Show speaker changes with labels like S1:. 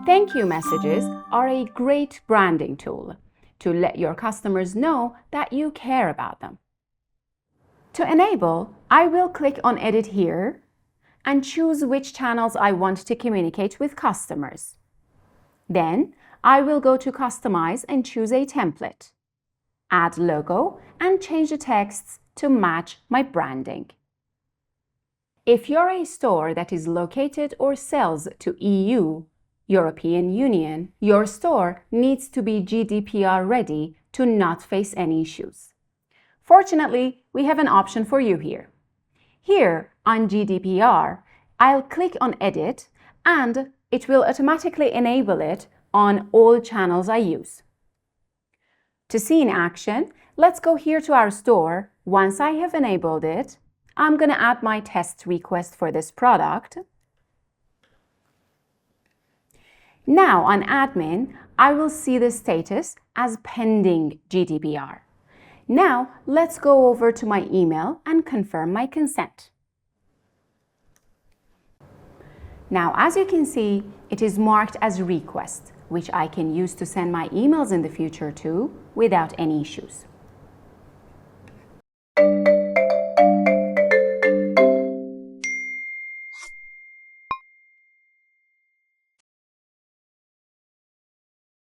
S1: Thank you messages are a great branding tool to let your customers know that you care about them. To enable, I will click on Edit here and choose which channels I want to communicate with customers. Then, I will go to Customize and choose a template. Add logo and change the texts to match my branding. If you're a store that is located or sells to EU, European Union, your store needs to be GDPR ready to not face any issues. Fortunately, we have an option for you here. Here on GDPR, I'll click on Edit and it will automatically enable it on all channels I use. To see in action, let's go here to our store. Once I have enabled it, I'm going to add my test request for this product. Now on Admin, I will see the status as pending GDPR. Now let's go over to my email and confirm my consent. Now as you can see, it is marked as request, which I can use to send my emails in the future to without any issues.